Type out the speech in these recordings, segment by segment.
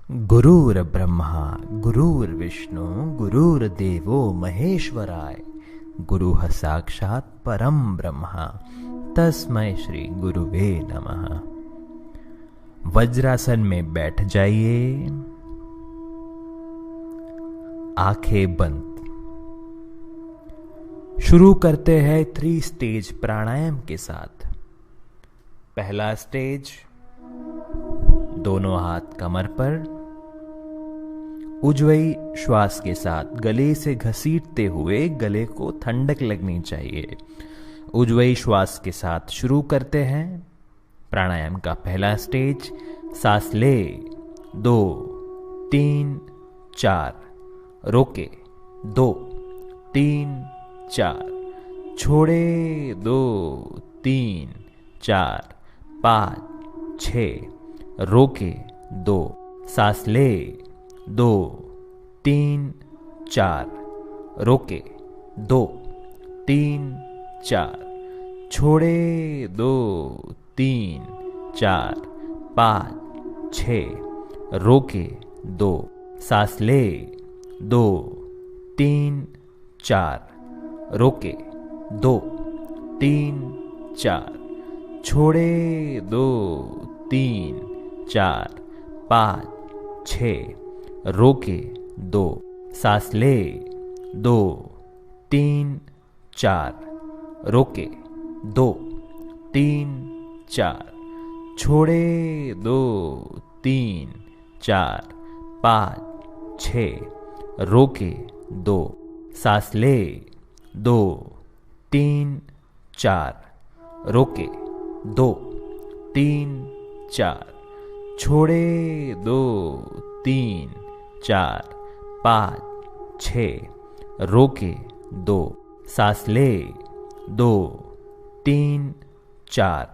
गुरुर्ब्रह्मा गुरुर्विष्णु गुरुर्देवो महेश्वराय। गुरुः साक्षात् परम ब्रह्मा तस्मै श्री गुरुवे नमः। वज्रासन में बैठ जाइए, आंखें बंद। शुरू करते हैं 3 स्टेज प्राणायाम के साथ। पहला स्टेज, दोनों हाथ कमर पर, उज्ज्वयी श्वास के साथ गले से घसीटते हुए गले को ठंडक लगनी चाहिए। उज्ज्वयी श्वास के साथ शुरू करते हैं प्राणायाम का पहला स्टेज। सांस ले, 2 3 4, रोके, 2 3 4, छोड़े, 2 3 4 5 6, रोके, 2, सांस ले, 2 3 4, रोके, 2 3 4, छोड़े, 2 3 4 5 6, रोके, 2, सांस ले, 2 3 4, रोके, 2 3 4, छोड़े, 2 3 4 5 6, रोके, 2, सांस ले, 2 3 4, रोके, 2 3 4, छोड़े, 2 3 4 5 6, रोके, 2, सांस ले, 2 3 4, रोके, 2 3 4, छोड़े, 2 3 4 5 6, रोके, 2, सांस ले, 2 3 4,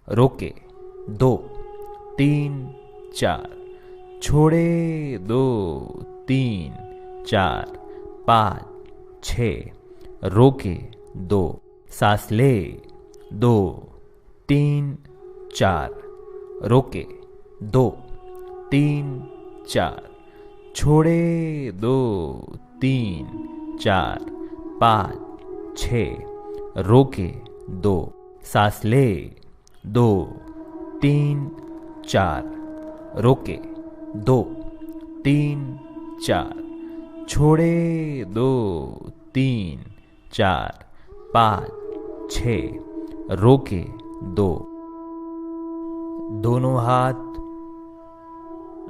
रोके, 2 3 4, छोड़े, 2 3 4 5 6, रोके, 2, सांस ले, 2 3 4, रोके, 2 3 4, छोड़े, 2 3 4 5 6, रोके, 2, सांस ले, 2 3 4, रोके, 2 3 4, छोड़े, 2 3 4 5 6, रोके, 2। दोनों हाथ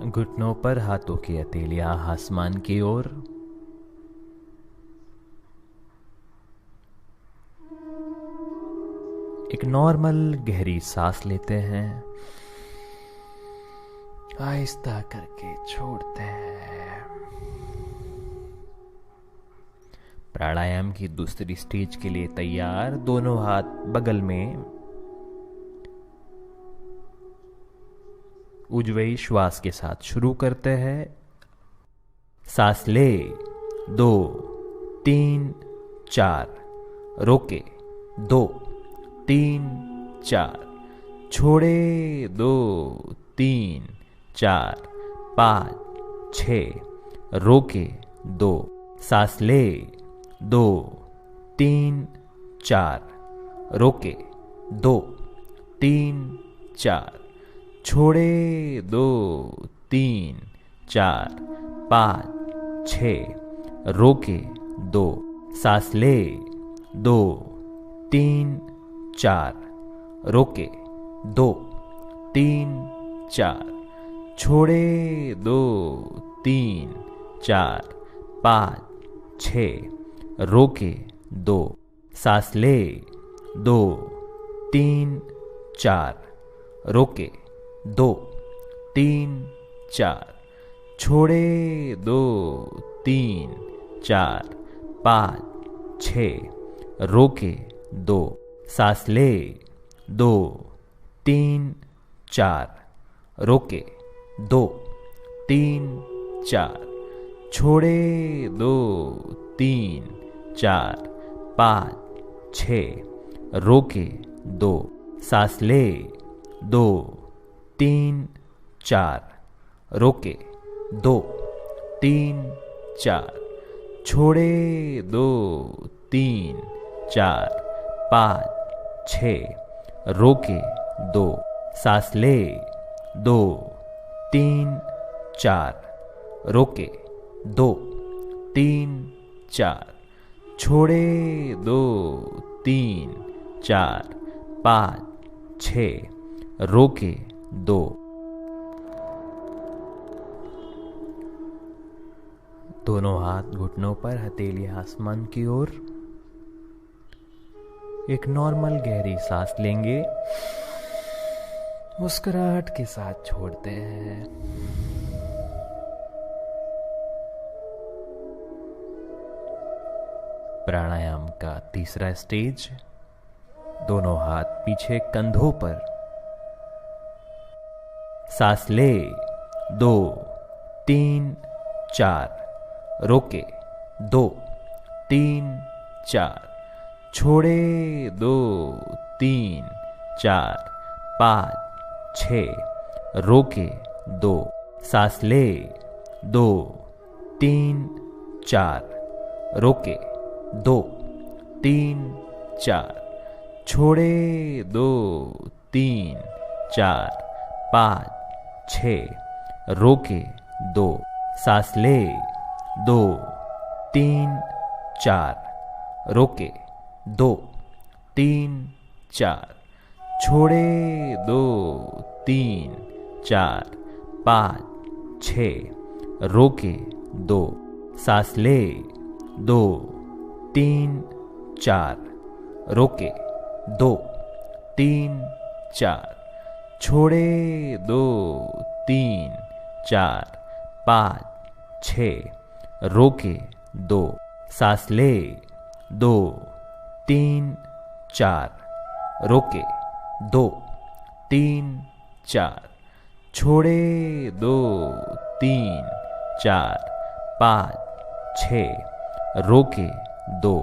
घुटनों पर, हाथों की हथेलियां आसमान की ओर। एक नॉर्मल गहरी सांस लेते हैं, आहिस्ता करके छोड़ते हैं। प्राणायाम की दूसरी स्टेज के लिए तैयार। दोनों हाथ बगल में, उज्ज्वयी श्वास के साथ शुरू करते हैं। सांस ले, 2 3 4, रोके, 2 3 4, छोड़े, 2 3 4 5 6, रोके, 2, सांस ले, 2 3 4, रोके, 2 3 4, छोड़े, 2 3 4 5 6, रोके, 2, सांस ले, 2 3 4, रोके, 2 3 4, छोड़े, 2 3 4 5 6, रोके, 2, सांस ले, 2 3 4, रोके, 2 3 4, छोड़े, 2 3 4 5 6, रोके, 2, सांस ले, 2 3 4, रोके, 2 3 4, छोड़े, 2 3 4 5 6, रोके, 2, सांस ले, 2 3 4, रोके, 2 3 4, छोड़े 2 3 4 5 6, रोके 2, सांस ले 2 3 4, रोके 2 3 4, छोड़े 2 3 4 5 6, रोके 2। दोनों हाथ घुटनों पर, हथेली आसमान की ओर। एक नॉर्मल गहरी सांस लेंगे, मुस्कुराहट के साथ छोड़ते हैं। प्राणायाम का तीसरा स्टेज, दोनों हाथ पीछे कंधों पर। सांस ले 2 3 4, रोके 2 3 4, छोड़े 2 3 4 5 6, रोके 2, सांस ले 2 3 4, रोके 2 3 4, छोड़े 2 3 4 5 6, रोके 2, सांस ले 2 3 4, रोके 2 3 4, छोड़े 2 3 4 5 6, रोके 2, सांस ले 2 3 4, रोके 2 3 4, छोड़े 2 3 4 5 6, रोके 2, सांस ले 2 3 4, रोके 2 3 4, छोड़े 2 3 4 5 6, रोके 2।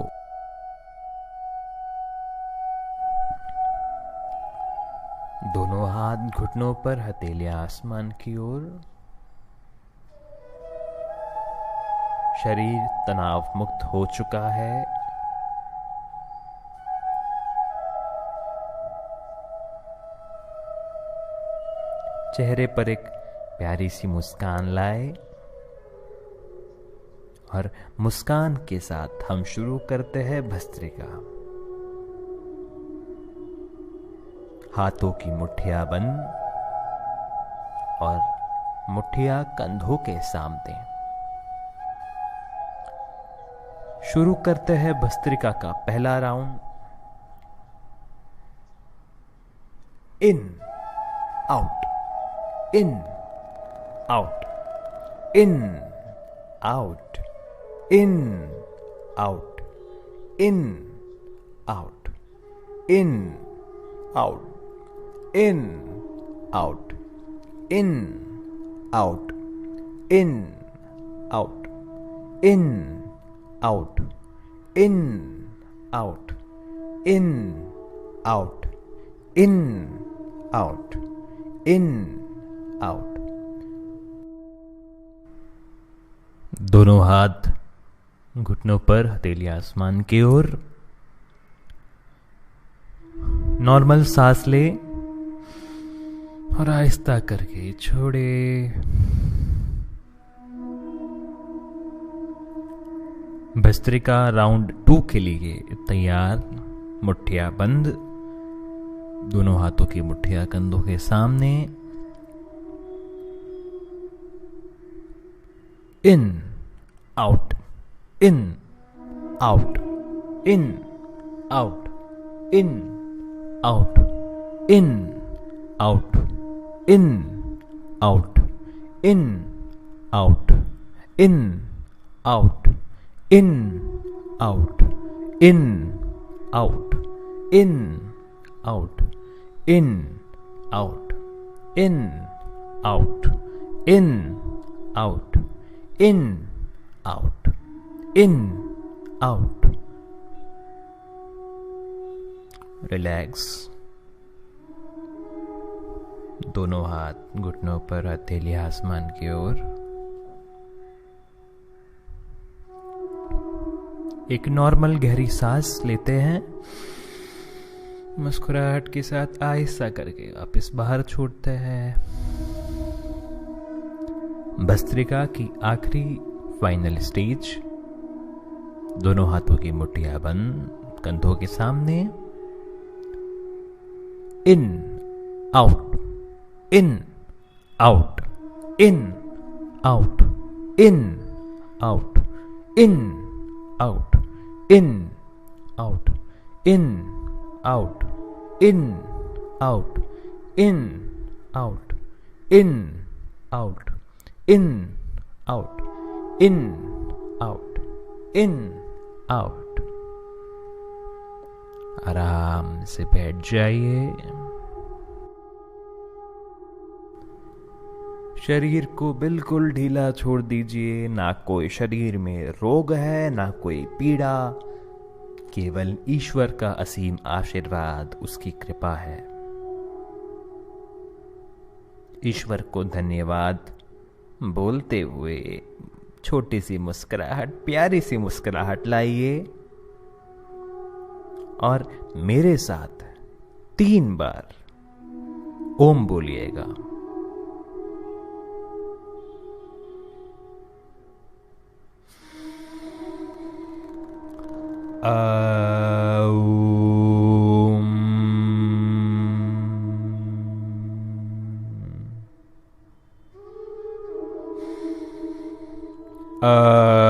दोनों हाथ घुटनों पर, हथेलियां आसमान की ओर। शरीर तनाव मुक्त हो चुका है। चेहरे पर एक प्यारी सी मुस्कान लाए और मुस्कान के साथ हम शुरू करते हैं भस्त्रिका। हाथों की मुट्ठियां बंद और मुट्ठियां कंधों के सामने। शुरू करते हैं भस्त्रिका का पहला round. In out, in out, in out, in out, in out, in out, in out, in out, in out, in out, in out, in out, in out, in out. दोनों हाथ घुटनों पर, हथेली आसमान की ओर। नॉर्मल सांस ले और आहिस्ता करके छोड़े। भस्त्रिका राउंड 2 के लिए तैयार। मुट्ठियां बंद, दोनों हाथों की मुट्ठियां कंधों के सामने। In out, in out, in out, in out, in out, in out, in out, in out, in out, in out, in out, in out, in out, in out, in out, in out. Relax. दोनों हाथ घुटनों पर, हथेली आसमान की ओर। एक normal गहरी सांस लेते हैं, मुस्कुराहट के साथ आहिस्ता करके वापस बाहर छोड़ते हैं। भस्त्रिका की आखिरी फाइनल स्टेज, दोनों हाथों की मुट्ठियां बंद, कंधों के सामने, in out, in out, in out, in out, in out, in out, in out, in out, in out, in out, in out, in out, in out. आराम से बैठ जाइए। शरीर को बिल्कुल ढीला छोड़ दीजिए। ना कोई शरीर में रोग है, ना कोई पीड़ा, केवल ईश्वर का असीम आशीर्वाद, उसकी कृपा है। ईश्वर को धन्यवाद बोलते हुए छोटी सी मुस्कुराहट, प्यारी सी मुस्कुराहट लाइए और मेरे साथ 3 बार ओम बोलिएगा। ओम। ओम।